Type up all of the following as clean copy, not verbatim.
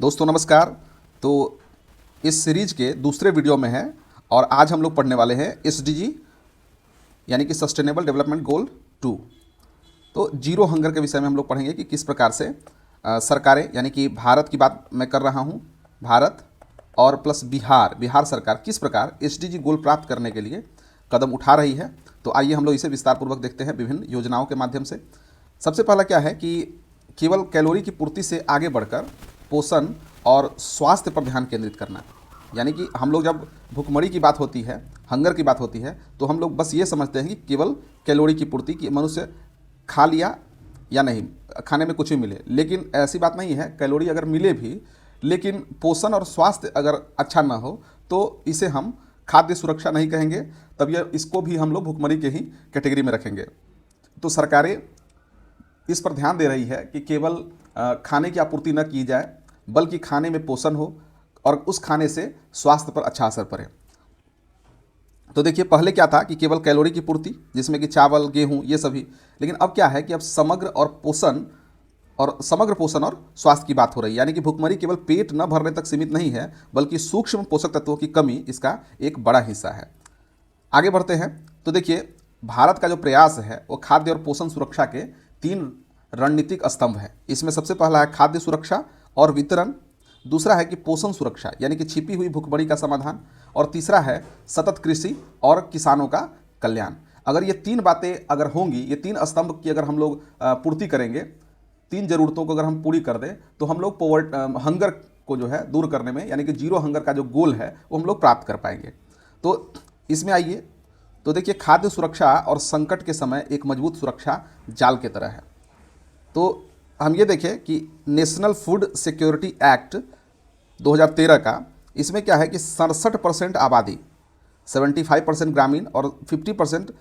दोस्तों नमस्कार। तो इस सीरीज के दूसरे वीडियो में है और आज हम लोग पढ़ने वाले हैं SDG यानी कि सस्टेनेबल डेवलपमेंट गोल 2। तो जीरो हंगर के विषय में हम लोग पढ़ेंगे कि किस प्रकार से सरकारें यानी कि भारत की बात मैं कर रहा हूँ, भारत और प्लस बिहार सरकार किस प्रकार SDG गोल प्राप्त करने के लिए कदम उठा रही है। तो आइए हम लोग इसे विस्तारपूर्वक देखते हैं विभिन्न योजनाओं के माध्यम से। सबसे पहला क्या है कि केवल कैलोरी की पूर्ति से आगे बढ़कर पोषण और स्वास्थ्य पर ध्यान केंद्रित करना। यानी कि हम लोग जब भूखमरी की बात होती है, हंगर की बात होती है, तो हम लोग बस ये समझते हैं कि केवल कैलोरी की पूर्ति की मनुष्य खा लिया या नहीं, खाने में कुछ भी मिले, लेकिन ऐसी बात नहीं है। कैलोरी अगर मिले भी लेकिन पोषण और स्वास्थ्य अगर अच्छा ना हो तो इसे हम खाद्य सुरक्षा नहीं कहेंगे, तब यह इसको भी हम लोग भूखमरी के ही कैटेगरी में रखेंगे। तो सरकारें इस पर ध्यान दे रही है कि केवल खाने की आपूर्ति न की जाए बल्कि खाने में पोषण हो और उस खाने से स्वास्थ्य पर अच्छा असर पड़े। तो देखिए पहले क्या था कि केवल कैलोरी की पूर्ति जिसमें कि चावल, गेहूं ये सभी, लेकिन अब क्या है कि अब समग्र पोषण और स्वास्थ्य की बात हो रही है। यानी कि भूखमरी केवल पेट न भरने तक सीमित नहीं है बल्कि सूक्ष्म पोषक तत्वों की कमी इसका एक बड़ा हिस्सा है। आगे बढ़ते हैं तो देखिए भारत का जो प्रयास है वो खाद्य और पोषण सुरक्षा के 3 रणनीतिक स्तंभ है। इसमें सबसे पहला है खाद्य सुरक्षा और वितरण, दूसरा है कि पोषण सुरक्षा यानी कि छिपी हुई भूखमरी का समाधान, और तीसरा है सतत कृषि और किसानों का कल्याण। अगर ये 3 बातें अगर होंगी, ये 3 स्तंभ की अगर हम लोग पूर्ति करेंगे, 3 जरूरतों को अगर हम पूरी कर दें तो हम लोग हंगर को जो है दूर करने में यानी कि जीरो हंगर का जो गोल है वो हम लोग प्राप्त कर पाएंगे। तो इसमें आइए तो देखिए खाद्य सुरक्षा और संकट के समय एक मजबूत सुरक्षा जाल की तरह है। तो हम ये देखें कि नेशनल फूड सिक्योरिटी एक्ट 2013 का, इसमें क्या है कि 67% आबादी, 75% ग्रामीण और 50%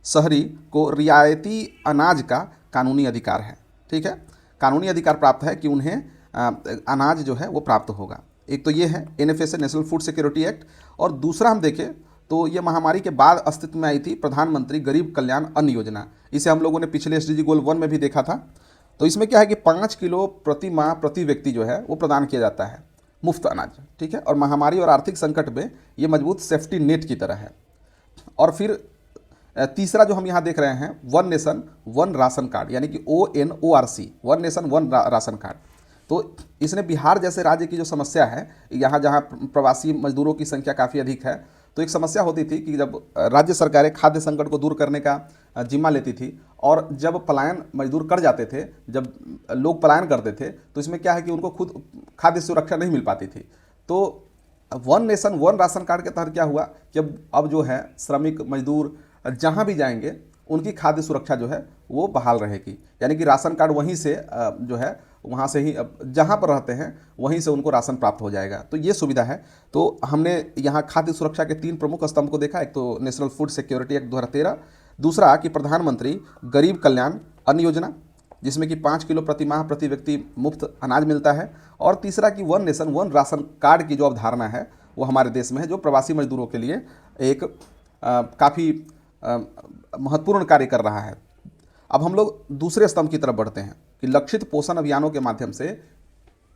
शहरी को रियायती अनाज का कानूनी अधिकार है। ठीक है, कानूनी अधिकार प्राप्त है कि उन्हें अनाज जो है वो प्राप्त होगा। एक तो ये है NFSA national food security act, और दूसरा हम देखें तो ये महामारी के बाद अस्तित्व में आई थी प्रधानमंत्री गरीब कल्याण अन्न योजना। इसे हम लोगों ने पिछले SDG गोल 1 में भी देखा था। तो इसमें क्या है कि 5 किलो प्रति माह प्रति व्यक्ति जो है वो प्रदान किया जाता है मुफ्त अनाज। ठीक है, और महामारी और आर्थिक संकट में ये मजबूत सेफ्टी नेट की तरह है। और फिर तीसरा जो हम यहाँ देख रहे हैं one nation one ration card यानी कि ONORC, one nation one ration card. तो इसने बिहार जैसे राज्य की जो समस्या है, यहाँ जहाँ प्रवासी मजदूरों की संख्या काफ़ी अधिक है, तो एक समस्या होती थी कि जब राज्य सरकारें खाद्य संकट को दूर करने का जिम्मा लेती थी और जब पलायन मजदूर कर जाते थे, जब लोग पलायन करते थे, तो इसमें क्या है कि उनको खुद खाद्य सुरक्षा नहीं मिल पाती थी। तो one nation one ration card के तहत क्या हुआ कि अब जो है श्रमिक मजदूर जहाँ भी जाएंगे उनकी खाद्य सुरक्षा जो है वो बहाल रहेगी। यानी कि राशन कार्ड वहीं से जो है वहाँ से ही जहाँ पर रहते हैं वहीं से उनको राशन प्राप्त हो जाएगा। तो ये सुविधा है। तो हमने यहाँ खाद्य सुरक्षा के 3 प्रमुख स्तंभ को देखा। एक तो नेशनल फूड सिक्योरिटी एक्ट 2013, दूसरा कि प्रधानमंत्री गरीब कल्याण अन्न योजना जिसमें कि 5 किलो प्रति माह प्रति व्यक्ति मुफ्त अनाज मिलता है, और तीसरा कि one nation one ration card की जो अवधारणा है वो हमारे देश में है, जो प्रवासी मजदूरों के लिए एक काफ़ी महत्वपूर्ण कार्य कर रहा है। अब हम लोग दूसरे स्तंभ की तरफ बढ़ते हैं कि लक्षित पोषण अभियानों के माध्यम से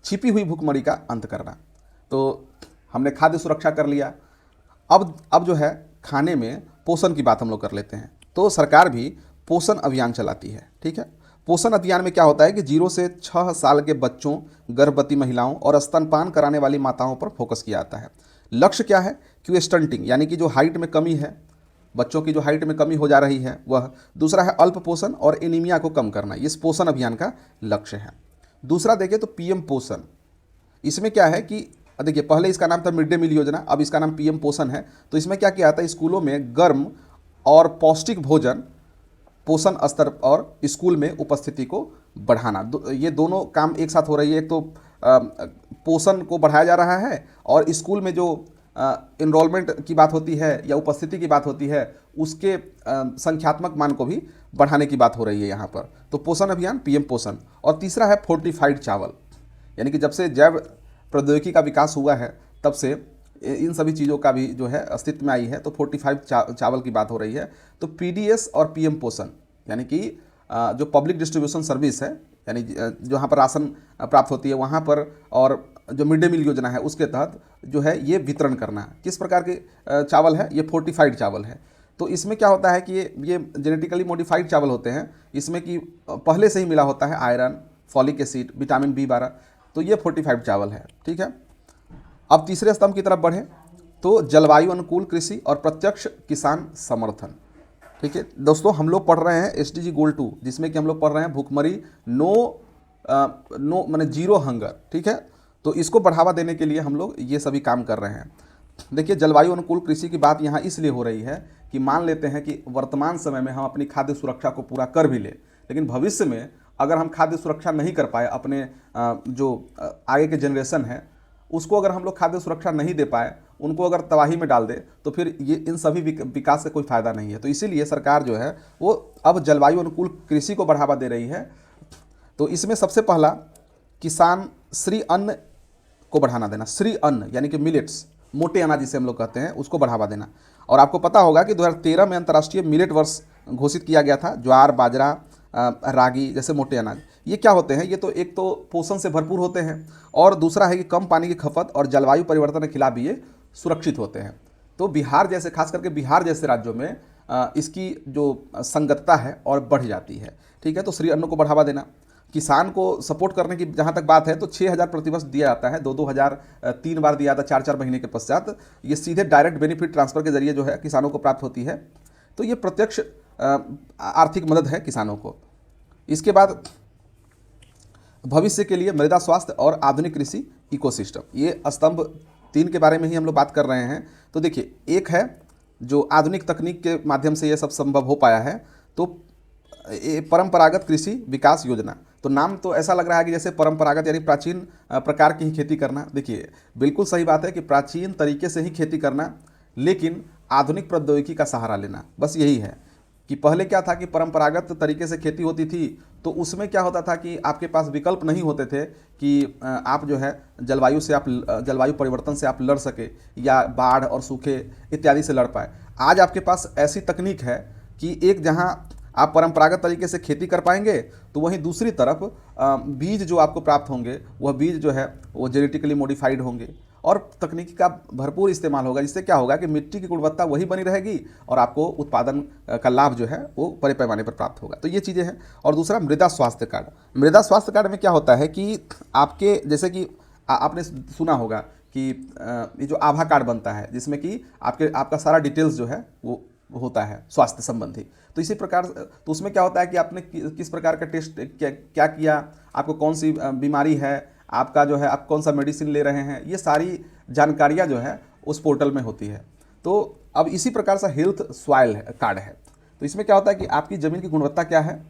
छिपी हुई भूखमरी का अंत करना। तो हमने खाद्य सुरक्षा कर लिया, अब जो है खाने में पोषण की बात हम लोग कर लेते हैं। तो सरकार भी पोषण अभियान चलाती है। ठीक है, पोषण अभियान में क्या होता है कि 0 से 6 साल के बच्चों, गर्भवती महिलाओं और स्तनपान कराने वाली माताओं पर फोकस किया जाता है। लक्ष्य क्या है कि स्टंटिंग यानी कि जो हाइट में कमी है, बच्चों की जो हाइट में कमी हो जा रही है वह, दूसरा है अल्प पोषण और एनीमिया को कम करना, ये पोषण अभियान का लक्ष्य है। दूसरा देखें तो PM पोषण, इसमें क्या है कि देखिए पहले इसका नाम था मिड डे मील योजना, अब इसका नाम PM पोषण है। तो इसमें क्या किया जाता है, स्कूलों में गर्म और पौष्टिक भोजन, पोषण स्तर और स्कूल में उपस्थिति को बढ़ाना, ये दोनों काम एक साथ हो रही है। एक तो पोषण को बढ़ाया जा रहा है और स्कूल में जो इनरोलमेंट की बात होती है या उपस्थिति की बात होती है उसके संख्यात्मक मान को भी बढ़ाने की बात हो रही है यहाँ पर। तो पोषण अभियान PM पोषण। और तीसरा है फोर्टिफाइड चावल, यानी कि जब से जैव प्रौद्योगिकी का विकास हुआ है तब से इन सभी चीज़ों का भी जो है अस्तित्व में आई है। तो फोर्टिफाइड चावल की बात हो रही है। तो PDS और PM पोषण यानी कि जो पब्लिक डिस्ट्रीब्यूशन सर्विस है, यानी जहाँ पर राशन प्राप्त होती है वहाँ पर, और जो मिड डे मील योजना है उसके तहत जो है ये वितरण करना। किस प्रकार के चावल है, ये फोर्टिफाइड चावल है। तो इसमें क्या होता है कि ये जेनेटिकली मॉडिफाइड चावल होते हैं, इसमें कि पहले से ही मिला होता है iron, folic acid, vitamin B12, तो ये फोर्टिफाइड चावल है। ठीक है, अब तीसरे स्तंभ की तरफ बढ़े तो जलवायु अनुकूल कृषि और प्रत्यक्ष किसान समर्थन। ठीक है दोस्तों, हम लोग पढ़ रहे हैं SDG गोल 2, जिसमें कि हम लोग पढ़ रहे हैं भूखमरी नो माने जीरो हंगर। ठीक है, तो इसको बढ़ावा देने के लिए हम लोग ये सभी काम कर रहे हैं। देखिए, जलवायु अनुकूल कृषि की बात यहाँ इसलिए हो रही है कि मान लेते हैं कि वर्तमान समय में हम अपनी खाद्य सुरक्षा को पूरा कर भी ले, लेकिन भविष्य में अगर हम खाद्य सुरक्षा नहीं कर पाए, अपने जो आगे के जनरेशन है उसको अगर हम लोग खाद्य सुरक्षा नहीं दे पाए, उनको अगर तबाही में डाल दे, तो फिर ये इन सभी विकास से कोई फ़ायदा नहीं है। तो इसीलिए सरकार जो है वो अब जलवायु अनुकूल कृषि को बढ़ावा दे रही है। तो इसमें सबसे पहला किसान श्री अन्न को बढ़ाना देना। श्री अन्न यानी कि मिलेट्स, मोटे अनाज जिसे हम लोग कहते हैं, उसको बढ़ावा देना। और आपको पता होगा कि 2013 में अंतर्राष्ट्रीय मिलेट वर्ष घोषित किया गया था। ज्वार, बाजरा, रागी जैसे मोटे अनाज, ये क्या होते हैं, ये तो एक तो पोषण से भरपूर होते हैं और दूसरा है कि कम पानी की खपत और जलवायु परिवर्तन के खिलाफ भी ये सुरक्षित होते हैं। तो बिहार जैसे, खास करके बिहार जैसे राज्यों में इसकी जो संगतता है और बढ़ जाती है। ठीक है, तो श्री अन्न को बढ़ावा देना। किसान को सपोर्ट करने की जहाँ तक बात है तो 6,000 प्रतिवर्ष दिया जाता है, 2-2 हज़ार 3 बार दिया जाता है 4-4 महीने के पश्चात। ये सीधे डायरेक्ट बेनिफिट ट्रांसफ़र के जरिए जो है किसानों को प्राप्त होती है। तो ये प्रत्यक्ष आर्थिक मदद है किसानों को। इसके बाद भविष्य के लिए मृदा स्वास्थ्य और आधुनिक कृषि इकोसिस्टम, ये स्तंभ 3 के बारे में ही हम लोग बात कर रहे हैं। तो देखिए, एक है जो आधुनिक तकनीक के माध्यम से ये सब संभव हो पाया है, तो परंपरागत कृषि विकास योजना। तो नाम तो ऐसा लग रहा है कि जैसे परंपरागत यानी प्राचीन प्रकार की ही खेती करना। देखिए, बिल्कुल सही बात है कि प्राचीन तरीके से ही खेती करना, लेकिन आधुनिक प्रौद्योगिकी का सहारा लेना। बस यही है कि पहले क्या था कि परंपरागत तरीके से खेती होती थी, तो उसमें क्या होता था कि आपके पास विकल्प नहीं होते थे कि आप जो है जलवायु परिवर्तन से आप लड़ सके या बाढ़ और सूखे इत्यादि से लड़ पाए। आज आपके पास ऐसी तकनीक है कि एक जहां आप परंपरागत तरीके से खेती कर पाएंगे, तो वहीं दूसरी तरफ बीज जो आपको प्राप्त होंगे वह बीज जो है वो जेनेटिकली मॉडिफाइड होंगे और तकनीकी का भरपूर इस्तेमाल होगा, जिससे क्या होगा कि मिट्टी की गुणवत्ता वही बनी रहेगी और आपको उत्पादन का लाभ जो है वो बड़े पैमाने पर प्राप्त होगा। तो ये चीज़ें हैं। और दूसरा मृदा स्वास्थ्य कार्ड। मृदा स्वास्थ्य कार्ड में क्या होता है कि आपके जैसे कि आपने सुना होगा कि ये जो आभा कार्ड बनता है, जिसमें कि आपका सारा डिटेल्स जो है वो होता है स्वास्थ्य संबंधी। तो इसी प्रकार तो उसमें क्या होता है कि आपने किस प्रकार का टेस्ट क्या किया, आपको कौन सी बीमारी है, आपका जो है आप कौन सा मेडिसिन ले रहे हैं, ये सारी जानकारियां जो है उस पोर्टल में होती है। तो अब इसी प्रकार से हेल्थ सॉइल कार्ड है। तो इसमें क्या होता है कि आपकी ज़मीन की गुणवत्ता क्या है,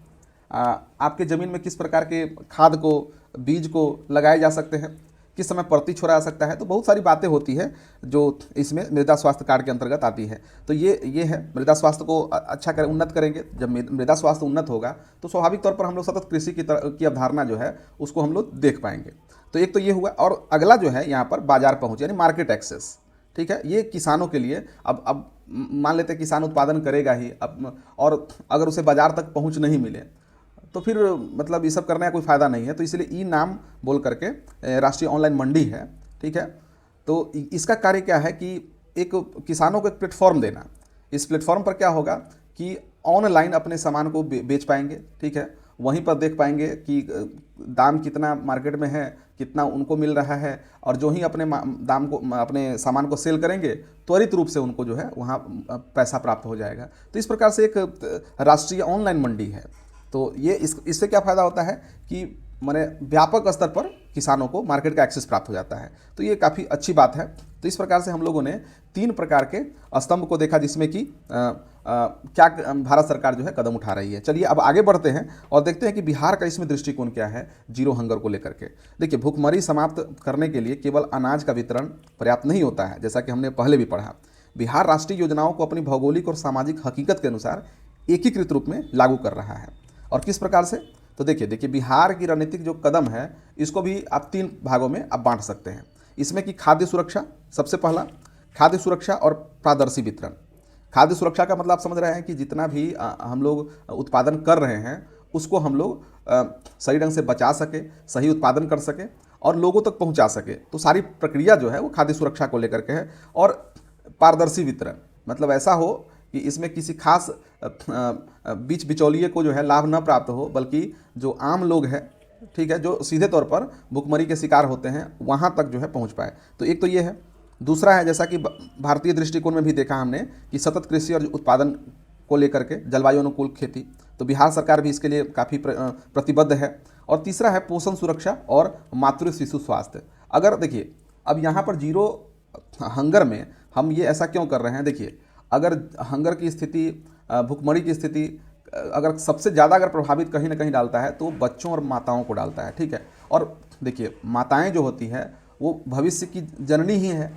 आपके ज़मीन में किस प्रकार के खाद को, बीज को लगाए जा सकते हैं, किस समय प्रति छोड़ा जा सकता है। तो बहुत सारी बातें होती है जो इसमें मृदा स्वास्थ्य कार्ड के अंतर्गत आती है। तो ये है, मृदा स्वास्थ्य को अच्छा करें, उन्नत करेंगे। जब मृदा स्वास्थ्य उन्नत होगा तो स्वाभाविक तौर पर हम लोग सतत कृषि की अवधारणा जो है उसको हम लोग देख पाएंगे। तो एक तो ये हुआ। और अगला जो है यहाँ पर बाजार पहुँच यानी मार्केट एक्सेस। ठीक है, ये किसानों के लिए अब मान लेते हैं किसान उत्पादन करेगा ही अब, और अगर उसे बाजार तक पहुँच नहीं मिले तो फिर मतलब ये सब करने का कोई फ़ायदा नहीं है। तो इसलिए ई नाम बोल करके राष्ट्रीय ऑनलाइन मंडी है। ठीक है, तो इसका कार्य क्या है कि एक किसानों को एक प्लेटफॉर्म देना। इस प्लेटफॉर्म पर क्या होगा कि ऑनलाइन अपने सामान को बेच पाएंगे। ठीक है, वहीं पर देख पाएंगे कि दाम कितना मार्केट में है, कितना उनको मिल रहा है, और जो ही अपने दाम को, अपने सामान को सेल करेंगे, त्वरित रूप से उनको जो है वहाँ पैसा प्राप्त हो जाएगा। तो इस प्रकार से एक राष्ट्रीय ऑनलाइन मंडी है। तो ये इससे क्या फ़ायदा होता है कि माने व्यापक स्तर पर किसानों को मार्केट का एक्सेस प्राप्त हो जाता है। तो ये काफ़ी अच्छी बात है। तो इस प्रकार से हम लोगों ने 3 प्रकार के स्तंभ को देखा, जिसमें कि क्या भारत सरकार जो है कदम उठा रही है। चलिए अब आगे बढ़ते हैं और देखते हैं कि बिहार का इसमें दृष्टिकोण क्या है जीरो हंगर को लेकर के। देखिए, भूखमरी समाप्त करने के लिए केवल अनाज का वितरण पर्याप्त नहीं होता है, जैसा कि हमने पहले भी पढ़ा। बिहार राष्ट्रीय योजनाओं को अपनी भौगोलिक और सामाजिक हकीकत के अनुसार एकीकृत रूप में लागू कर रहा है। और किस प्रकार से, तो देखिए बिहार की रणनीतिक जो कदम है इसको भी आप 3 भागों में आप बांट सकते हैं। इसमें कि खाद्य सुरक्षा, सबसे पहला खाद्य सुरक्षा और पारदर्शी वितरण। खाद्य सुरक्षा का मतलब आप समझ रहे हैं कि जितना भी हम लोग उत्पादन कर रहे हैं उसको हम लोग सही ढंग से बचा सके, सही उत्पादन कर सके और लोगों तक पहुंचा सके। तो सारी प्रक्रिया जो है वो खाद्य सुरक्षा को लेकर के है। और पारदर्शी वितरण, मतलब ऐसा हो कि इसमें किसी खास बीच बिचौलिए को जो है लाभ न प्राप्त हो, बल्कि जो आम लोग हैं, ठीक है, जो सीधे तौर पर भुखमरी के शिकार होते हैं, वहाँ तक जो है पहुँच पाए। तो एक तो ये है। दूसरा है, जैसा कि भारतीय दृष्टिकोण में भी देखा हमने कि सतत कृषि और उत्पादन को लेकर के जलवायु अनुकूल खेती, तो बिहार सरकार भी इसके लिए काफ़ी प्रतिबद्ध है। और तीसरा है पोषण सुरक्षा और मातृ शिशु स्वास्थ्य। अगर देखिए, अब यहाँ पर जीरो हंगर में हम ये ऐसा क्यों कर रहे हैं, देखिए अगर हंगर की स्थिति, भुखमरी की स्थिति अगर सबसे ज़्यादा अगर प्रभावित कहीं ना कहीं डालता है तो बच्चों और माताओं को डालता है, ठीक है। और देखिए माताएं जो होती हैं वो भविष्य की जननी ही है,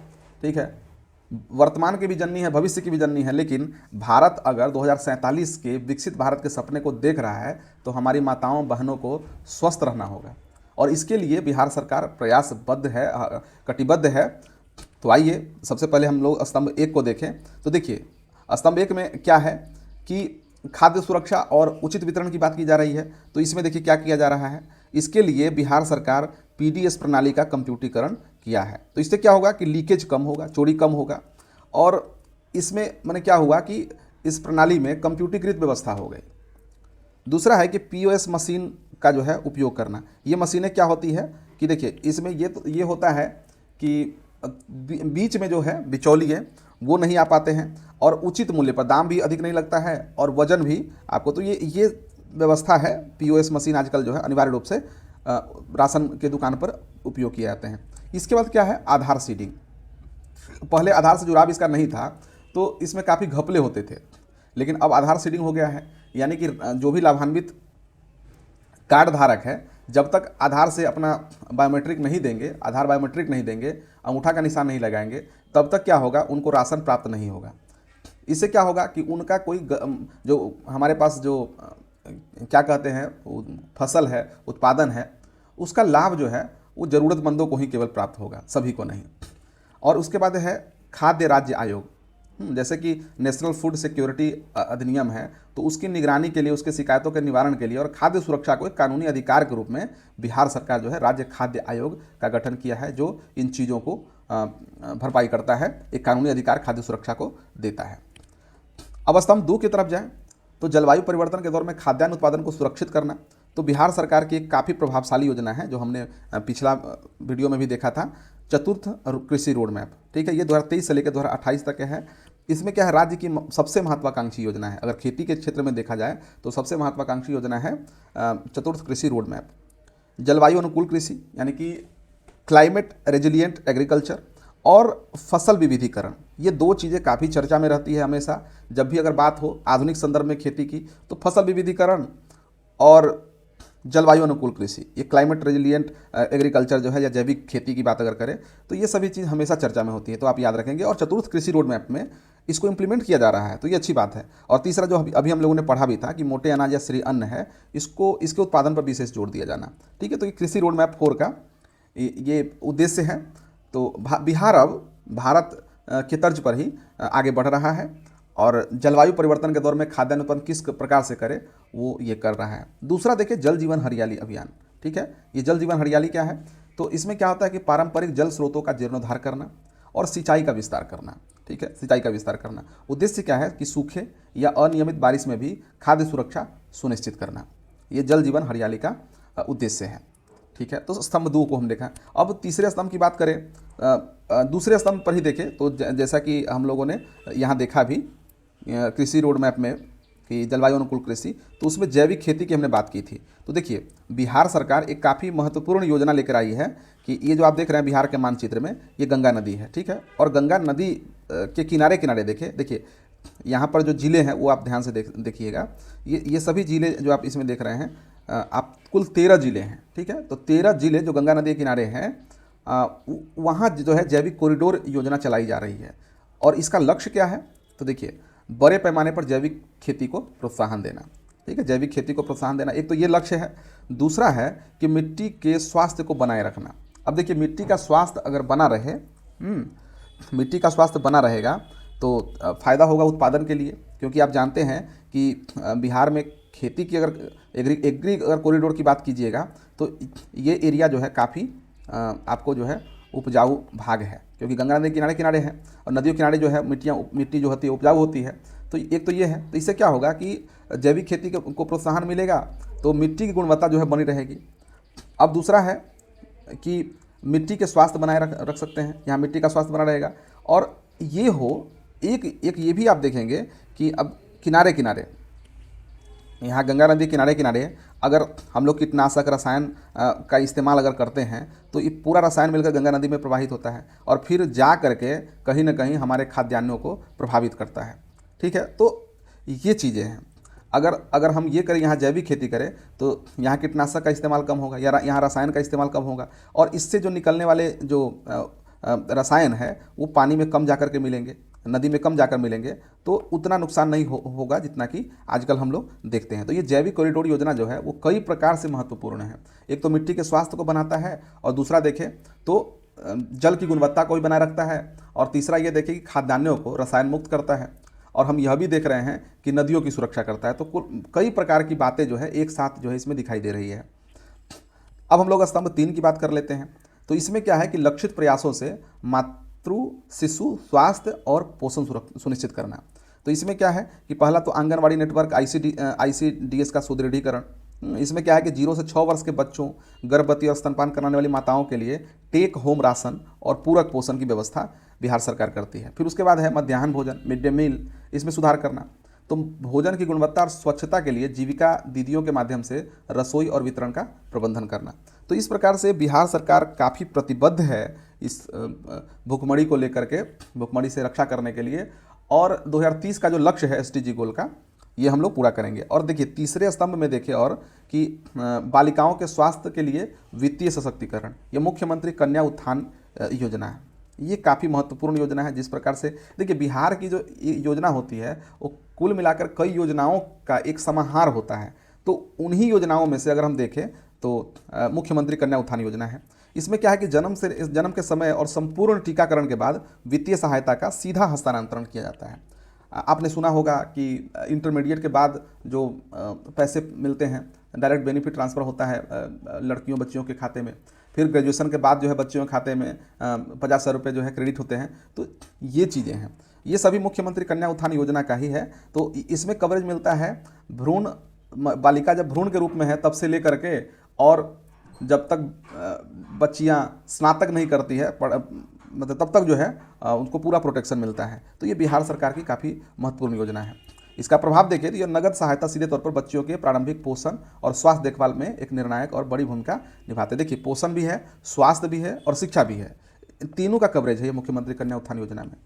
ठीक है, वर्तमान की भी जननी है, भविष्य की भी जननी है। लेकिन भारत अगर 2047 के विकसित भारत के सपने को देख रहा है तो हमारी माताओं बहनों को स्वस्थ रहना होगा, और इसके लिए बिहार सरकार प्रयासबद्ध है, कटिबद्ध है। तो आइए सबसे पहले हम लोग स्तंभ 1 को देखें। तो देखिए स्तंभ 1 में क्या है कि खाद्य सुरक्षा और उचित वितरण की बात की जा रही है। तो इसमें देखिए क्या किया जा रहा है, इसके लिए बिहार सरकार पीडीएस प्रणाली का कंप्यूटरीकरण किया है। तो इससे क्या होगा कि लीकेज कम होगा, चोरी कम होगा, और इसमें मैंने क्या हुआ कि इस प्रणाली में कंप्यूटरीकृत व्यवस्था हो गई। दूसरा है कि पीओएस मशीन का जो है उपयोग करना। ये मशीनें क्या होती है कि देखिए इसमें ये होता है कि बीच में जो है बिचौलिए वो नहीं आ पाते हैं, और उचित मूल्य पर, दाम भी अधिक नहीं लगता है और वजन भी आपको, तो ये व्यवस्था है। पीओएस मशीन आजकल जो है अनिवार्य रूप से राशन के दुकान पर उपयोग किए जाते हैं। इसके बाद क्या है, आधार सीडिंग। पहले आधार से जुड़ाव इसका नहीं था, तो इसमें काफ़ी घपले होते थे, लेकिन अब आधार सीडिंग हो गया है। यानी कि जो भी लाभान्वित कार्ड धारक है, जब तक आधार से अपना बायोमेट्रिक नहीं देंगे, आधार बायोमेट्रिक नहीं देंगे, अंगूठा का निशान नहीं लगाएंगे, तब तक क्या होगा, उनको राशन प्राप्त नहीं होगा। इससे क्या होगा कि उनका कोई जो हमारे पास जो क्या कहते हैं फसल है, उत्पादन है, उसका लाभ जो है वो ज़रूरतमंदों को ही केवल प्राप्त होगा, सभी को नहीं। और उसके बाद है खाद्य राज्य आयोग। जैसे कि नेशनल फूड सिक्योरिटी अधिनियम है, तो उसकी निगरानी के लिए, उसके शिकायतों के निवारण के लिए और खाद्य सुरक्षा को एक कानूनी अधिकार के रूप में बिहार सरकार जो है राज्य खाद्य आयोग का गठन किया है, जो इन चीज़ों को भरपाई करता है, एक कानूनी अधिकार खाद्य सुरक्षा को देता है। अब स्तंभ 2 की तरफ जाएं तो जलवायु परिवर्तन के दौर में खाद्यान्न उत्पादन को सुरक्षित करना। तो बिहार सरकार की एक काफ़ी प्रभावशाली योजना है, जो हमने पिछला वीडियो में भी देखा था, चतुर्थ कृषि रोड मैप, ठीक है। ये 2023 से लेकर 2028 तक है। इसमें क्या है, राज्य की सबसे महत्वाकांक्षी योजना है। अगर खेती के क्षेत्र में देखा जाए तो सबसे महत्वाकांक्षी योजना है चतुर्थ कृषि रोड मैप। जलवायु अनुकूल कृषि यानी कि क्लाइमेट रेजिलिएंट एग्रीकल्चर और फसल विविधीकरण, ये 2 चीज़ें काफ़ी चर्चा में रहती है हमेशा। जब भी अगर बात हो आधुनिक संदर्भ में खेती की, तो फसल विविधीकरण और जलवायु अनुकूल कृषि, ये क्लाइमेट रेजिलिएंट एग्रीकल्चर जो है, या जैविक खेती की बात अगर करें, तो ये सभी चीज़ हमेशा चर्चा में होती है, तो आप याद रखेंगे। और चतुर्थ कृषि रोड मैप में इसको इम्प्लीमेंट किया जा रहा है, तो ये अच्छी बात है। और तीसरा जो अभी हम लोगों ने पढ़ा भी था कि मोटे अनाज या श्री अन्न है, इसके उत्पादन पर विशेष जोर दिया जाना, ठीक है। तो ये कृषि रोड मैप 4 का ये उद्देश्य है। तो बिहार अब भारत के तर्ज पर ही आगे बढ़ रहा है, और जलवायु परिवर्तन के दौर में खाद्यान्न उत्पादन किस प्रकार से करे वो ये कर रहा है। दूसरा देखिए, जल जीवन हरियाली अभियान, ठीक है। ये जल जीवन हरियाली क्या है, तो इसमें क्या होता है कि पारंपरिक जल स्रोतों का जीर्णोद्धार करना और सिंचाई का विस्तार करना, ठीक है, सिंचाई का विस्तार करना। उद्देश्य क्या है कि सूखे या अनियमित बारिश में भी खाद्य सुरक्षा सुनिश्चित करना, ये जल जीवन हरियाली का उद्देश्य है, ठीक है। तो स्तंभ 2 को हम देखा। अब तीसरे स्तंभ की बात करें, दूसरे स्तंभ पर ही देखें तो जैसा कि हम लोगों ने यहाँ देखा भी कृषि रोड मैप में कि जलवायु अनुकूल कृषि, तो उसमें जैविक खेती की हमने बात की थी। तो देखिए बिहार सरकार एक काफ़ी महत्वपूर्ण योजना लेकर आई है कि ये जो आप देख रहे हैं बिहार के मानचित्र में, ये गंगा नदी है, ठीक है। और गंगा नदी के किनारे किनारे देखिए यहाँ पर जो ज़िले हैं वो आप ध्यान से देखिएगा। ये सभी ज़िले जो आप इसमें देख रहे हैं, आप कुल 13 ज़िले हैं, ठीक है। तो 13 ज़िले जो गंगा नदी के किनारे हैं, वहाँ जो है जैविक कॉरिडोर योजना चलाई जा रही है। और इसका लक्ष्य क्या है, तो देखिए बड़े पैमाने पर जैविक खेती को प्रोत्साहन देना, ठीक है, जैविक खेती को प्रोत्साहन देना, एक तो ये लक्ष्य है। दूसरा है कि मिट्टी के स्वास्थ्य को बनाए रखना। अब देखिए मिट्टी का स्वास्थ्य अगर बना रहे, मिट्टी का स्वास्थ्य बना रहेगा तो फ़ायदा होगा उत्पादन के लिए, क्योंकि आप जानते हैं कि बिहार में खेती की अगर एग्री अगर कॉरिडोर की बात कीजिएगा तो ये एरिया जो है काफ़ी आपको जो है उपजाऊ भाग है, क्योंकि गंगा नदी किनारे किनारे हैं और नदियों किनारे जो है मिट्टी जो होती है उपजाऊ होती है। तो एक तो ये है, तो इससे क्या होगा कि जैविक खेती को प्रोत्साहन मिलेगा, तो मिट्टी की गुणवत्ता जो है बनी रहेगी। अब दूसरा है कि मिट्टी के स्वास्थ्य बनाए रख सकते हैं, यहाँ मिट्टी का स्वास्थ्य बना रहेगा। और ये हो एक ये भी आप देखेंगे कि अब किनारे किनारे, यहाँ गंगा नदी किनारे किनारे अगर हम लोग कीटनाशक रसायन का इस्तेमाल अगर करते हैं, तो ये पूरा रसायन मिलकर गंगा नदी में प्रवाहित होता है और फिर जा करके कहीं ना कहीं हमारे खाद्यान्नों को प्रभावित करता है। ठीक है, तो ये चीज़ें हैं। अगर हम ये करें, यहाँ जैविक खेती करें, तो यहाँ कीटनाशक का इस्तेमाल कम होगा या यहाँ रसायन का इस्तेमाल कम होगा, और इससे जो निकलने वाले जो रसायन है वो पानी में कम जाकर के मिलेंगे, नदी में कम जाकर मिलेंगे, तो उतना नुकसान नहीं होगा जितना कि आजकल हम लोग देखते हैं। तो ये जैविक कॉरिडोर योजना जो है वो कई प्रकार से महत्वपूर्ण है। एक तो मिट्टी के स्वास्थ्य को बनाता है, और दूसरा देखें तो जल की गुणवत्ता को भी बनाए रखता है, और तीसरा ये देखें कि खाद्यान्नों को रसायन मुक्त करता है, और हम यह भी देख रहे हैं कि नदियों की सुरक्षा करता है। तो कई प्रकार की बातें जो है एक साथ जो है इसमें दिखाई दे रही है। अब हम लोग स्तंभ 3 की बात कर लेते हैं। तो इसमें क्या है कि लक्षित प्रयासों से मातृ शिशु स्वास्थ्य और पोषण सुनिश्चित करना। तो इसमें क्या है कि पहला तो आंगनवाड़ी नेटवर्क ICDS का सुदृढ़ीकरण। इसमें क्या है कि 0 से 6 वर्ष के बच्चों, गर्भवती और स्तनपान कराने वाली माताओं के लिए टेक होम राशन और पूरक पोषण की व्यवस्था बिहार सरकार करती है। फिर उसके बाद है मध्याह्न भोजन, मिड डे मील, इसमें सुधार करना। तो भोजन की गुणवत्ता और स्वच्छता के लिए जीविका दीदियों के माध्यम से रसोई और वितरण का प्रबंधन करना। तो इस प्रकार से बिहार सरकार काफ़ी प्रतिबद्ध है इस भुखमरी को लेकर के, भुखमरी से रक्षा करने के लिए, और 2030 का जो लक्ष्य है SDG गोल का, ये हम लोग पूरा करेंगे। और देखिए तीसरे स्तंभ में देखिए और कि बालिकाओं के स्वास्थ्य के लिए वित्तीय सशक्तिकरण, ये मुख्यमंत्री कन्या उत्थान योजना है। ये काफ़ी महत्वपूर्ण योजना है। जिस प्रकार से देखिए बिहार की जो योजना होती है वो कुल मिलाकर कई योजनाओं का एक समाहार होता है। तो उन्हीं योजनाओं में से अगर हम देखें तो मुख्यमंत्री कन्या उत्थान योजना है। इसमें क्या है कि जन्म के समय और संपूर्ण टीकाकरण के बाद वित्तीय सहायता का सीधा हस्तांतरण किया जाता है। आपने सुना होगा कि इंटरमीडिएट के बाद जो पैसे मिलते हैं, डायरेक्ट बेनिफिट ट्रांसफ़र होता है लड़कियों बच्चियों के खाते में। फिर ग्रेजुएशन के बाद जो है बच्चियों के खाते में 50,000 रुपये जो है क्रेडिट होते हैं। तो ये चीज़ें हैं, ये सभी मुख्यमंत्री कन्या उत्थान योजना का ही है। तो इसमें कवरेज मिलता है भ्रूण, बालिका जब भ्रूण के रूप में है तब से लेकर के, और जब तक बच्चियां स्नातक नहीं करती है मतलब तब तक जो है उनको पूरा प्रोटेक्शन मिलता है। तो ये बिहार सरकार की काफ़ी महत्वपूर्ण योजना है। इसका प्रभाव देखिए तो यह नगद सहायता सीधे तौर पर बच्चियों के प्रारंभिक पोषण और स्वास्थ्य देखभाल में एक निर्णायक और बड़ी भूमिका निभाते हैं। देखिए पोषण भी है, स्वास्थ्य भी है और शिक्षा भी है, तीनों का कवरेज है ये मुख्यमंत्री कन्या उत्थान योजना में।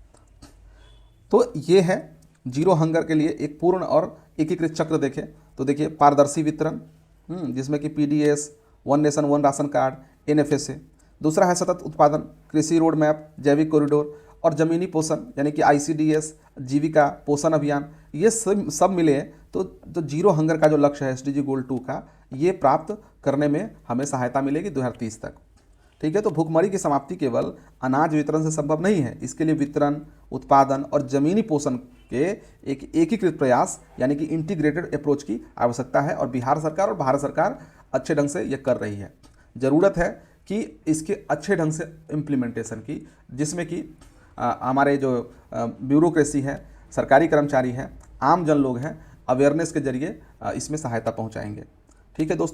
तो ये है जीरो हंगर के लिए एक पूर्ण और एकीकृत चक्र। देखें तो देखिए पारदर्शी वितरण, जिसमें कि PDS, one nation one ration card, NFSA। दूसरा है सतत उत्पादन, कृषि रोड मैप, जैविक कॉरिडोर और जमीनी पोषण यानी कि ICDS, जीविका पोषण अभियान। ये सब मिले तो जीरो हंगर का जो लक्ष्य है SDG गोल 2 का, ये प्राप्त करने में हमें सहायता मिलेगी 2030 तक। ठीक है, तो भुखमरी की समाप्ति केवल अनाज वितरण से संभव नहीं है। इसके लिए वितरण, उत्पादन और जमीनी पोषण के एक एकीकृत प्रयास यानी कि इंटीग्रेटेड अप्रोच की आवश्यकता है, और बिहार सरकार और भारत सरकार अच्छे ढंग से ये कर रही है। ज़रूरत है कि इसके अच्छे ढंग से इम्प्लीमेंटेशन की, जिसमें कि हमारे जो ब्यूरोक्रेसी है, सरकारी कर्मचारी है, आम जन लोग हैं, अवेयरनेस के जरिए इसमें सहायता पहुंचाएंगे। ठीक है दोस्तों।